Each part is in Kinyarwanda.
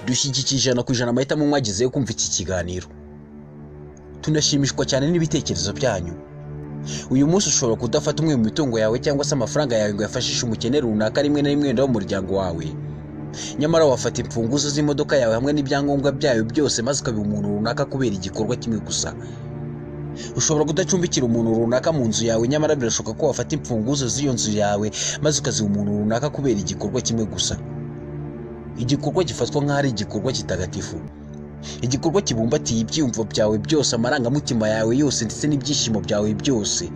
dushyigikije ijana ku ijana amahitamo mwagizeyo kumva iki kiganiro. Tunashimishwa cyane n'ibitekerezo byanyu. Uyu munsi ushobora kudafata umwe mu mitungo yawe cyangwa se amafaranga yawe ngo yafashishe umukene runaka rimwe na rimwe wo mu muryango wawe. Nyamara wafata imfunguzo z'imodoka yawe hamwe n'ibyangombwa byayo byose maze ukabiha umuntu runaka kubera igikorwa kimwe gusa. Ushobora kudacumbikira umuntu runaka mu nzu yawe, nyamara birashoboka ko wafata imfunguzo z'iyo nzu yawe maze ukaziha umuntu runaka kubera igikorwa kimwe gusa. Igikorwa gifatwa nk'aho ari igikorwa kitagatifu. Igikorwa kibumbatiye ibyiyumvo byawe byose, amarangamutima yawe yose ndetse n'ibyishimo byawe byose.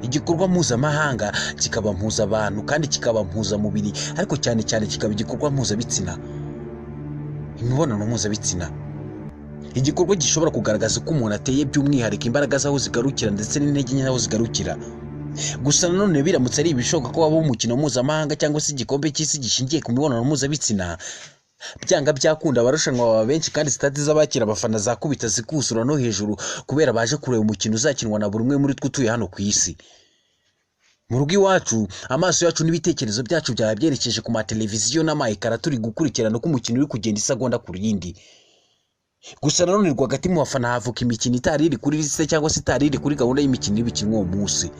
Igikorwa mpuzamahanga kikaba mpuza abantu kandi kikaba mpuza mubiri, ariko cyane cyane kikaba igikorwa mpuzabitsina. Imibonano mpuzabitsina, igikorwa gishobora kugaragaza ko umuntu ateye by'umwihariko, imbaraga zaho zigarukira ndetse n'intege nke zaho zigarukira. Gusa nanone biramutse ari ibishoboka ko wabaho umukino mpuzamahanga cyangwa se igikombe cy'isi gishingiye ku mibonano mpuzabitsina, byanga byakunda abarushanwa baba benshi kandi sitade z'abakira abafana zakubita zikusura no hejuru kubera baje kureba umukino uzakinwa na buri umwe muri twe utuye hano ku isi. Mu rugo iwacu amaso yacu n'ibitekerezo byacu byaba byerekeje ku mateleviziyo n'amayekara turi gukurikirana uko umukino uri kugenda isegonda ku rindi. Gusa nanone rwagati mu bafana havuka imikino itari iri kuri liste cyangwa se itari iri kuri gahunda y'imikino ibikinwa uwo munsi.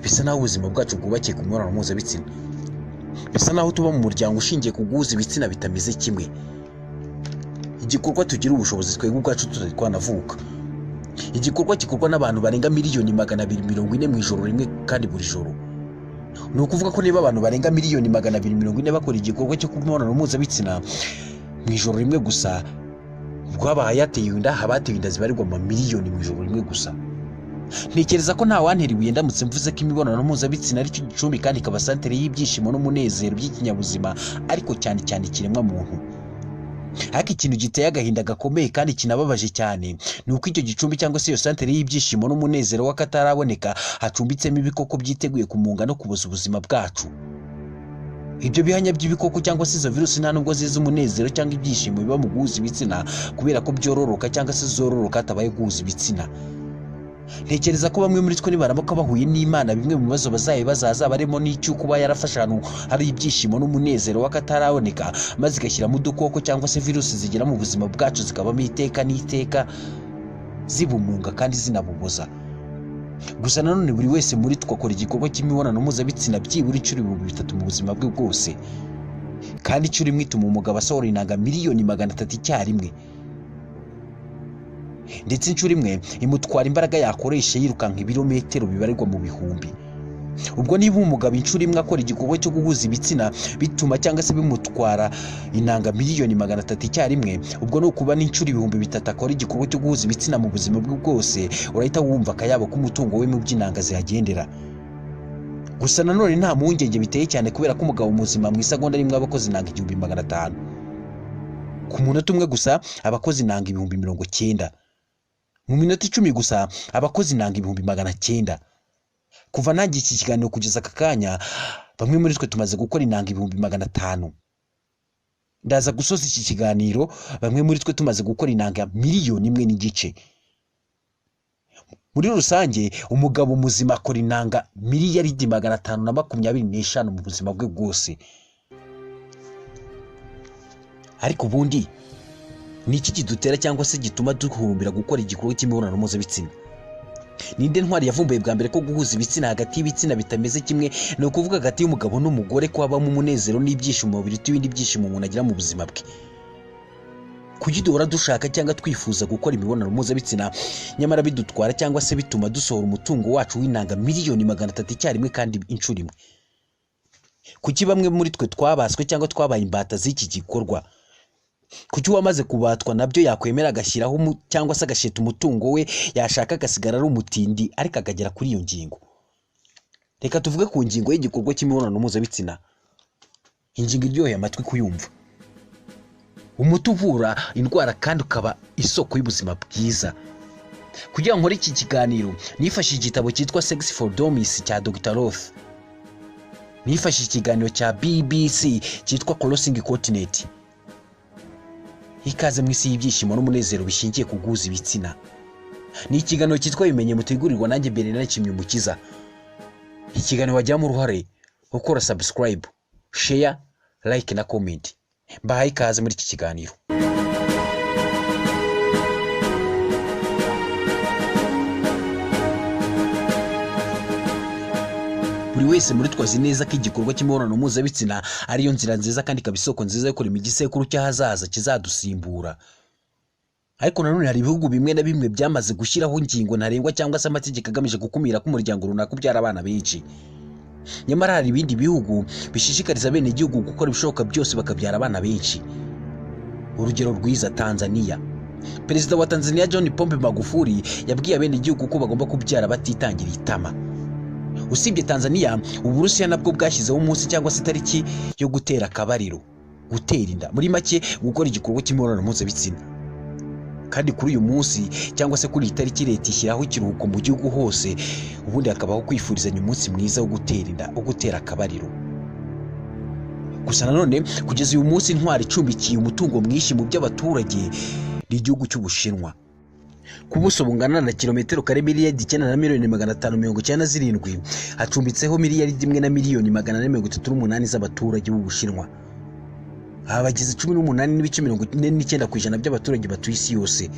Bisa naho ubuzima bwacu bwubakiye ku mibonano mpuzabitsina. Bisa naho tuba mu muryango ushingiye ku guhuza ibitsina bitameze kimwe. Igikorwa tugira ubushobozi twebwe ubwacu tutari twanavuka. Igikorwa gikorwa n'abantu barenga miliyoni 240 mu ijoro rimwe kandi buri joro. Ni ukuvuga ko niba abantu barenga miliyoni 240 bakora igikorwa cyo kumibonano mpuzabitsina mu ijoro rimwe gusa, rwabaye yateye inda, habateye inda zibarirwa mu miliyoni mu ijoro rimwe gusa. Ntekereza ko nta wantiriwe ndamutse mvuze ko imibonano mpuzabitsina ari cyo gicumbi kandi ikaba santere y'ibyishimo n'umunezero by'ikinyabuzima, ariko cyane cyane ikiremwa muntu. Ariko ikintu giteye agahinda gakomeye kandi kinababaje cyane ni uko icyo gicumbi cyangwa se iyo santere y'ibyishimo n'umunezero w'akataraboneka hacumbitsemo ibikoko byiteguye kumunga no kuboza ubuzima bwacu. Ibyo bihanya by'ibikoko cyangwa se izo virusi nta nubwo ziza umunezero cyangwa ibyishimo biba mu guhuza ibitsina kubera ko byororoka cyangwa se zororoka hatabaye guhuza ibitsina. Ntekereza ko bamwe muri twe nibaramuka bahuye n'Imana, bimwe mu bibazo bazaza barimo n'icyo kuba yarafasha ahantu hari ibyishimo n'umunezero w'akataraboneka maze igashyiramo udukoko cyangwa se virusi zigera mu buzima bwacu zikabamo iteka n'iteka zibumunga kandi zinabuboza. Gusa nanone buri wese muri twe akora igikorwa cy'imibonano mpuzabitsina byibura inshuro 3,000 mu buzima bwe bwose, kandi inshuro imwe ituma umugabo asohora inanga miliyoni 300 icyarimwe, ndetse inshuro imwe imutwara imbaraga yakoresha yirukanka ibirometero bibarirwa mu bihumbi. Ubwo niba umugabo inshuro imwe akora igikorwa cyo guhuza ibitsina bituma cyangwa se bimutwara inanga miliyoni 300 icyarimwe, ubwo no kuba n'inshuro 3,000 akora igikorwa cyo guhuza ibitsina mu buzima bwe bwose, urahita wumva akayabo k'umutungo we mu by'inanga zihagendera. Gusa nanone nta mpungenge biteye cyane kubera ko umugabo muzima mu isegonda rimwe abakoze inanga 500. Ku munota umwe gusa abakoze inanga 90,000. Mu minota 10 gusa abakoze inanga 900. Kuva nanjye iki kiganiro kugeza aka kanya, bamwe muri twe tumaze gukora inanga 500,000. Ndaza gusoza iki kiganiro bamwe muri twe tumaze gukora inanga 1,5 miliyoni. Muri rusange umugabo muzima akora inanga 525 mu buzima bwe bwose. Ariko ubundi ni iki kidutera cyangwa se gituma duhurumbira gukora igikorwa cy'imibonano mpuzabitsina? Ninde ntwari yavumbuye bwa mbere ko guhuza ibitsina hagati y'ibitsina bitameze kimwe, ni ukuvuga hagati y'umugabo n'umugore, ko habamo umunezero n'ibyishimo biruta ibindi byishimo umuntu agira mu buzima bwe? Kuki duhora dushaka cyangwa twifuza gukora imibonano mpuzabitsina nyamara bidutwara cyangwa se bituma dusohora umutungo wacu w'inanga miliyoni 300 icyarimwe kandi inshuro imwe? Kuki bamwe muri twe twabaswe cyangwa twabaye imbata z'iki gikorwa? Kuki wamaze kubatwa nabyo yakwemera agashyiraho cyangwa se agasheta umutungo we, yashaka agasigara ari umutindi ariko akagera kuri iyo ngingo? Reka tuvuge ku ngingo y'igikorwa cy'imibonano mpuzabitsina, ingingo iryoheye amatwi kuyumva. Umuti uvura indwara kandi ukaba isoko y'ubuzima bwiza. Kugira ngo nkore iki kiganiro nifashishije igitabo cyitwa Sex for Dummies cya Dr. Roth. Nifashishije ikiganiro cya BBC cyitwa Crossing Continent. Ikaze mu isi y'ibyishimo n'umunezero bishingiye ku guhuza ibitsina. Ni ikiganiro cyitwa bimenye mutegurirwa nanjye Bernard Kimwe mukiza. Ikiganiro wajyamo uruhare ukora subscribe, share, like na comment. Mbahaye ikaze muri iki kiganiro. Buri wese muri twazi neza ko igikorwa cy'imibonano mpuzabitsina ariyo nzira nziza kandi ikaba isoko nziza yo kurema igisekuru cy'ahazaza kizadusimbura. Ariko nanone hari ibihugu bimwe na bimwe byamaze gushyiraho ingingo ntarengwa cyangwa se amategeko agamije gukumira ko umuryango runaka ubyara abana benshi. Nyamara hari ibindi bihugu bishishikariza bene igihugu gukora ibishoboka byose bakabyara abana benshi. Urugero rwiza, Tanzania. Perezida wa Tanzania John Pombe Magufuli yabwiye bene igihugu ko bagomba kubyara batitangira itama. Usibye Tanzania, Uburusiya nabwo bwashyizeho umunsi cyangwa se itariki yo gutera akabariro, gutera inda, muri make gukora igikorwa cy'imibonano mpuzabitsina. Kandi kuri uyu munsi cyangwa se kuri iyi tariki leta ishyiraho ikiruhuko mu gihugu hose, ubundi hakabaho kwifurizanya umunsi mwiza wo gutera inda, wo gutera akabariro. Gusa nanone kugeza uyu munsi intwari icumbikiye umutungo mwinshi mu by'abaturage ni igihugu cy'Ubushinwa. Ku buso bungana na kilometero kare miliyari 9,597 hacumbitseho miliyari 1 na miliyoni 438 z'abaturage b'Ubushinwa. Aba bagize 18.49% by'abaturage batuye isi yose.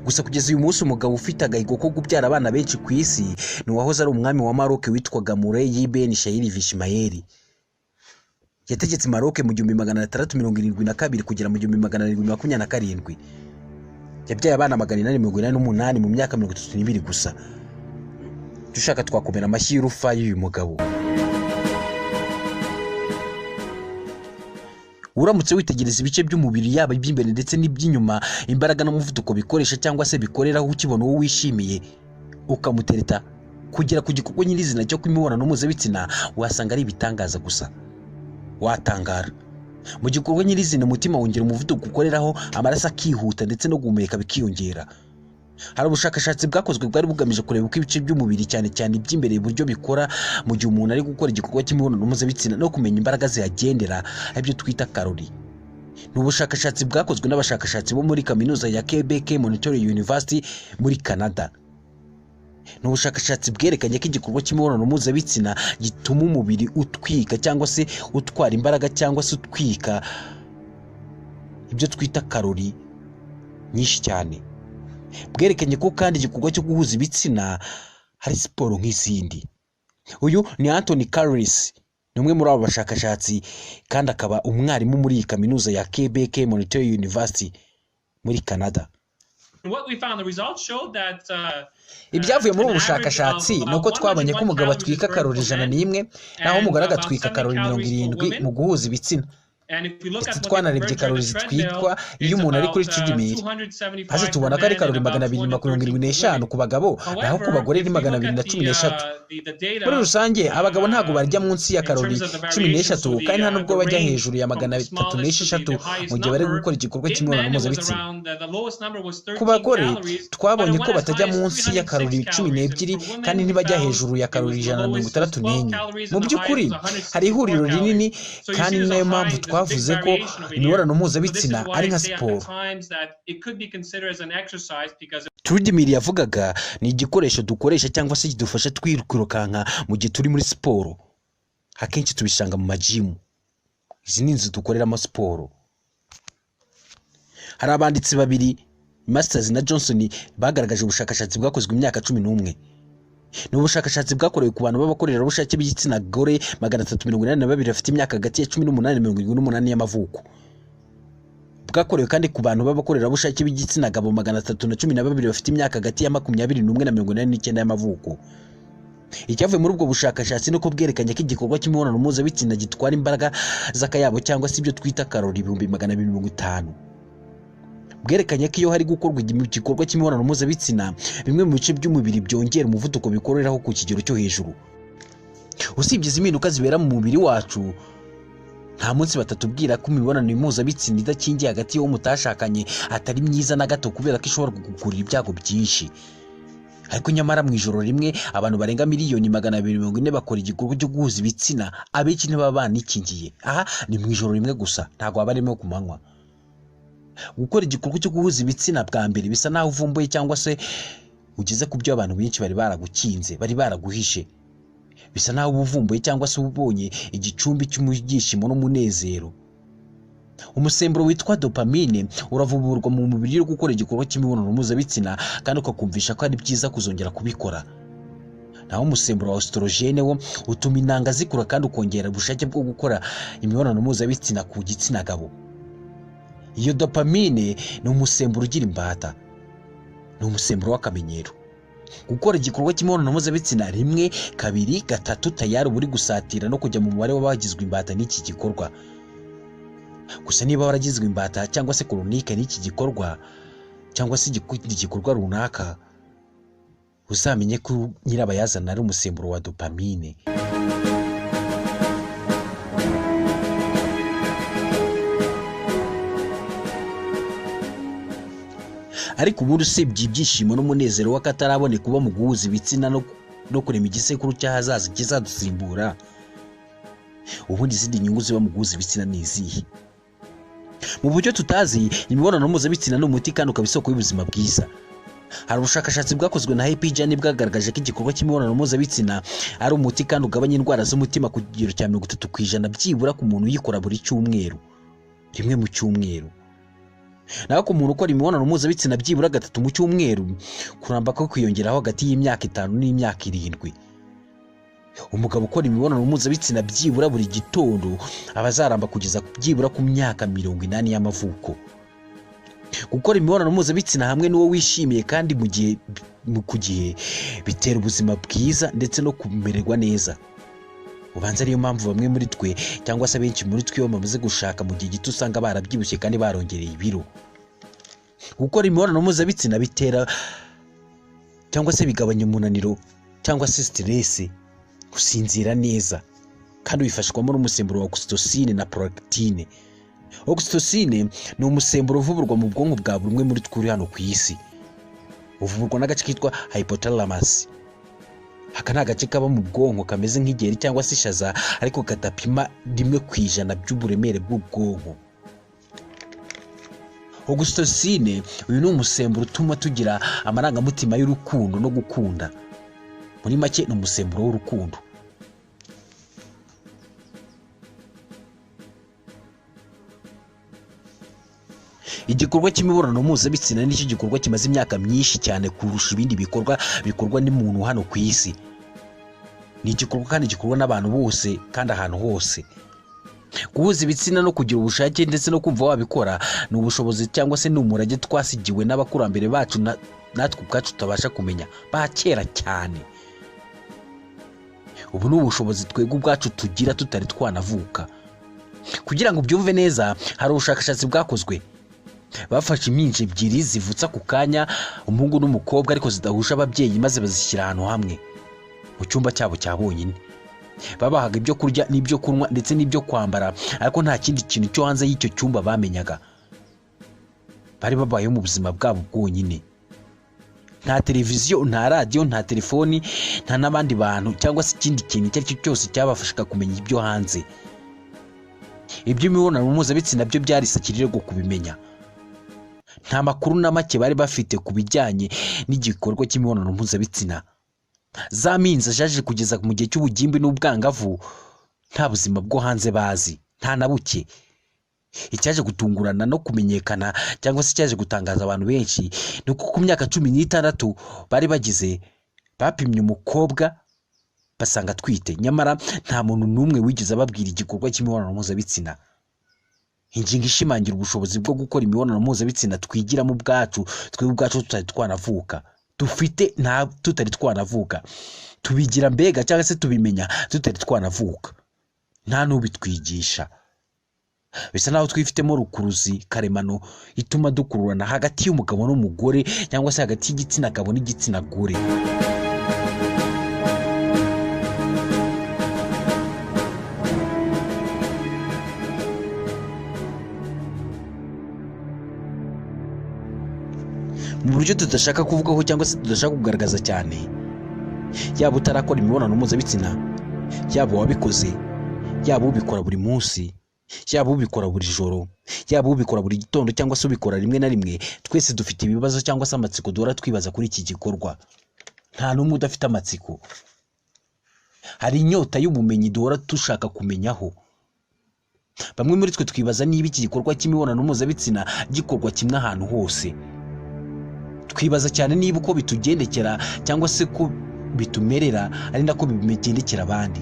Gusa kugeza uyu munsi umugabo ufite agahigo ko kubyara abana benshi ku isi ni wahoze ari umwami wa Maroc witwaga Moulay Ibn Said Ismail. Yategetse Maroc mu 1672 kugera mu 1727. Yabyaye abana 888 mu myaka 32 gusa. Dushaka twakomera amashyi y'urufa y'uyu mugabo. Uramutse witegereza ibice by'umubiri yaba iby'imbere ndetse n'iby'inyuma, imbaraga n'umuvuduko bikoresha cyangwa se bikoreraho ukibona uwo wishimiye ukamutereta kugera ku gikorwa nyirizina cyo kw'imibonano mpuzabitsina, wasanga ari ibitangaza gusa. Watangara. Mu gikorwa nyirizina umutima wongera umuvuduko ukoreraho, amaraso akihuta ndetse no guhumeka bikiyongera. Hari ubushakashatsi bwakozwe bwari bugamije kureba uko ibice by'umubiri cyane cyane iby'imbere buryo bikora mu gihe umuntu ari gukora igikorwa cy'imibonano mpuzabitsina no kumenya imbaraga zihagendera, ibyo twita karori. Ni ubushakashatsi bwakozwe n'abashakashatsi bo muri kaminuza ya Quebec Monetary University muri Canada. Ni ubushakashatsi bwerekanye ko igikorwa cy'imibonano mpuzabitsina gituma umubiri utwika cyangwa se utwara imbaraga cyangwa se utwika ibyo twita karori nyinshi cyane. Bwerekanye ko kandi igikorwa cyo guhuza ibitsina hari siporo nk'izindi. Uyu ni Anthony Carlis, ni umwe muri abo bashakashatsi kandi akaba umwarimu muri kaminuza ya Quebec Monetary University muri Canada. Ibyavuye muri ubu bushakashatsi ni uko twabonye ko umugabo atwika karori 101 naho umugore agatwika karori 70 mu guhuza ibitsina. Ndetse twanarebye karori zitwikwa iyo umuntu ari kuri treadmill, hasi tubona ko ari karori 275 ku bagabo naho ku bagore ni 213. Muri rusange abagabo ntago barya munsi ya karori 13 kandi nta nubwo bajya hejuru ya 306 mu gihe bari gukora igikorwa cy'imibonano mpuzabitsina. Ku bagore twabonye ko batajya munsi ya karori 12 kandi ntibajya hejuru ya karori 164. Mu by'ukuri hari ihuriro rinini kandi nayo mpamvu twavuze ko imibonano mpuzabitsina ari nka siporo. Treadmill yavugaga ni igikoresho dukoresha cyangwa se kidufasha twirukanka mu gihe turi muri siporo. Akenshi tubishanga mu majimu. Izi ni inzu dukoreramo siporo. Hari abanditsi babiri, Masters na Johnson, bagaragaje ubushakashatsi bwakozwe imyaka 11. Ni ubushakashatsi bwakorewe ku bantu b'abakorerabushake b'igitsina gore 382 bafite imyaka hagati ya 18 na 78 y'amavuko. Bwakorewe kandi ku bantu b'abakorerabushake b'igitsina gabo 312 bafite imyaka hagati ya 21 na 89 y'amavuko. Icyavuye muri ubwo bushakashatsi nuko bwerekanye ko igikorwa cy'imibonano mpuzabitsina gitwara imbaraga z'akayabo cyangwa se ibyo twita karori 250. Bwerekanye ko iyo hari gukorwa igikorwa cy'imibonano mpuzabitsina, bimwe mu bice by'umubiri byongera umuvuduko bikoreraho ku kigero cyo hejuru. Usibye iziminduka zibera mu mubiri wacu, nta munsi batatubwira ko imibonano mpuzabitsina idakingiye hagati y'uwo mutashakanye atari myiza na gato kubera ko ishobora kugukurira ibyago byinshi. Ariko nyamara mu ijoro rimwe abantu barenga miliyoni 240 bakora igikorwa cyo guhuza ibitsina, abenshi ntibaba banikingiye. Aha ni mu ijoro rimwe gusa, ntago abarimo ku manywa. Gukora igikorwa cyo guhuza ibitsina bwa mbere bisa naho uvumbuye cyangwa se ugeze ku byo abantu benshi bari baragukinze, bari baraguhishe. Bisa naho ubuvumbuye cyangwa se ubonye igicumbi cy'umugishimo n'umunezero. Umusemburo witwa dopamine uravuburwa mu mubiri yo gukora igikorwa cy'imibonano mpuzabitsina kandi ukakumvisha ko ari byiza kuzongera kubikora. Naho umusemburo wa oestrogene wo utuma intanga zikura kandi ukongera ubushake bwo gukora imibonano mpuzabitsina ku gitsina gabo. Iyo dopamine ni umusemburo ugira imbata, ni umusemburo w'akamenyero. Gukora igikorwa cy'imibonano mpuzabitsina rimwe, kabiri, gatatu tayari buri gusatira no kujya mu mubare w'abagizwe imbata n'iki gikorwa. Gusa niba waragizwe imbata cyangwa se kolonike n'iki gikorwa cyangwa se igikorwa runaka, uzamenye ko nyirabayazana ari umusemburo wa dopamine. Ariko ubundi usibye ibyishimo n'umunezero w'akatarabone kuba mu guhuza ibitsina no kurema igisekuru cy'ahazaza kizadusimbura, ubundi izindi nyungu ziba mu guhuza ibitsina ni izihe? Mu buryo tutazi, imibonano mpuzabitsina ni umuti kandi ukaba isoko y'ubuzima bwiza. Hari ubushakashatsi bwakozwe na Epijani bwagaragaje ko igikorwa cy'imibonano mpuzabitsina ari umuti kandi ugabanya indwara z'umutima ku kigero cya 30% byibura ku muntu uyikora buri cyumweru, rimwe mu cyumweru. Naho ku muntu ukora imibonano mpuzabitsina byibura 3 mu cyumweru, kuramba ko kwiyongeraho hagati y'imyaka 5 n'imyaka 7. Umugabo ukora imibonano mpuzabitsina byibura buri gitondo abazaramba kugeza byibura ku myaka 80 y'amavuko. Gukora imibonano mpuzabitsina hamwe n'uwo wishimiye kandi ku gihe bitera ubuzima bwiza ndetse no kumererwa neza. Ubanza ariyo mpamvu bamwe muri twe cyangwa se benshi muri twe bamaze gushaka mu gihe gito usanga barabyibushye kandi barongereye ibiro. Gukora imibonano mpuzabitsina bitera cyangwa se bigabanya umunaniro cyangwa se stress, gusinzira neza, kandi wifashwamo n'umusemburo wa oxytocin na prolactine. Oxytocin ni umusemburo uvuburwa mu bwonko bwa buri umwe muri twe hano ku isi. Uvuburwa n'agace kitwa hypothalamus. Aka ni agace kaba mu bwonko kameze nk'igeri cyangwa se ishaza, ariko katapima 1% by'uburemere bw'ubwonko. Oxytocin uyu ni umusemburo utuma tugira amarangamutima y'urukundo no gukunda. Muri make ni umusemburo w'urukundo. Igikorwa cy'imibonano mpuzabitsina nicyo gikorwa kimaze imyaka myinshi cyane kurusha ibindi bikorwa n'umuntu hano ku isi. Ni igikorwa kandi gikorwa n'abantu bose kandi ahantu hose. Guhuza ibitsina no kugira ubushake ndetse no kumva wabikora ni ubushobozi cyangwa se ni umurage twasigiwe n'abakurambere bacu natwe ubwacu tutabasha kumenya, ba kera cyane. Ubu ni ubushobozi twebwe ubwacu tugira tutari twanavuka. Kugira ngo ubyumve neza, hari ubushakashatsi bwakozwe. Bafashe imyinshi ebyiri zivutsa ku kanya, umuhungu n'umukobwa, ariko zidahusha ababyeyi, maze bazishyira ahantu hamwe mu cyumba cyabo cya bonyine. Babahaga ibyo kurya n'ibyo kunywa ndetse n'ibyo kwambara, ariko nta kindi kintu cyo hanze y'icyo cyumba bamenyaga. Bari babayeho mu buzima bwabo bwonyine. Nta televiziyo, nta radio, nta telefoni, nta n'abandi bantu cyangwa se ikindi kintu icyo ari cyo cyose cyabafashaga kumenya ibyo hanze. Iby'imibonano mpuzabitsina byo byari isakiriro rwo kubimenya. Nta makuru na make bari bafite ku bijyanye n'igikorwa cy'imibonano mpuzabitsina. Za minza jaje kugeza mu gihe cy'ubugimbi n'ubwangavu, nta buzima bwo hanze bazi, nta na buke. Icyaje gutungurana no kumenyekana cyangwa se cyaje gutangaza abantu benshi ni uko ku myaka 16 bari bagize, bapimye umukobwa basanga atwite, nyamara nta muntu n'umwe wigeze ababwira igikorwa cy'imibonano mpuzabitsina. Ingingo ishimangira ubushobozi bwo gukora imibonano mpuzabitsina twigiramo ubwacu, twebwe ubwacu tutari twanavuka. Dufite nta tutari twanavuka. Tubigira mbega cyangwa se tubimenya tutari twanavuka. Nta n'ubitwigisha. Bisa naho twifitemo rukuruzi karemano ituma dukururana hagati y'umugabo n'umugore cyangwa se hagati y'igitsina gabo n'igitsina gore. Mu buryo tudashaka kuvugaho cyangwa se tudashaka kugaragaza cyane, yaba utarakora imibonano mpuzabitsina, yaba wabikoze, yaba ubikora buri munsi, yaba ubikora buri joro, yaba ubikora buri gitondo cyangwa se ubikora rimwe na rimwe, twese dufite ibibazo cyangwa se amatsiko duhora twibaza kuri iki gikorwa. Nta n'umwe udafite amatsiko. Hari inyota y'ubumenyi duhora dushaka kumenyaho. Bamwe muri twe twibaza niba iki gikorwa cy'imibonano mpuzabitsina gikorwa kimwe ahantu hose. Twibaza cyane niba uko bitugendekera cyangwa se ko bitumerera ari nako bigendekera abandi.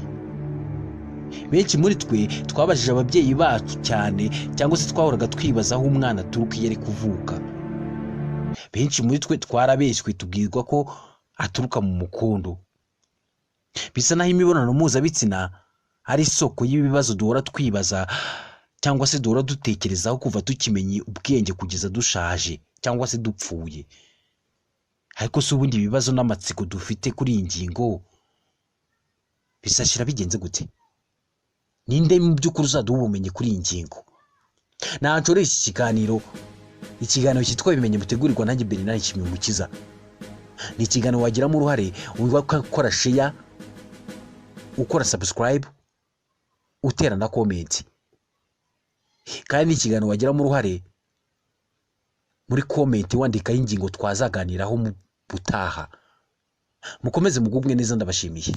Benshi muri twe twabajije ababyeyi bacu cyane cyangwa se twahoraga twibaza aho umwana aturuka iyo ari kuvuka. Benshi muri twe twarabeshywe tubwirwa ko aturuka mu mukondo. Bisa naho imibonano mpuzabitsina ari isoko y'ibibazo duhora twibaza cyangwa se duhora dutekerezaho kuva tukimenye ubwenge kugeza dushaje cyangwa se dupfuye. Ariko se ubundi ibibazo n'amatsiko dufite kuri iyi ngingo bisashira bigenze gute? Ninde mu by'ukuri uzaduha ubumenyi kuri iyi ngingo? Nanjye iki ikiganiro cyitwa bimenye mutegurirwa nanjye Bernard Kimwe mukiza. Ni ikiganiro wagiramo uruhare ukora share, ukora subscribe, utera na comment. Kandi ni ikiganiro wagiramo uruhare muri comment wandikaho ingingo twazaganiraho mu butaha. Mukomeze mugubwe neza, ndabashimiye.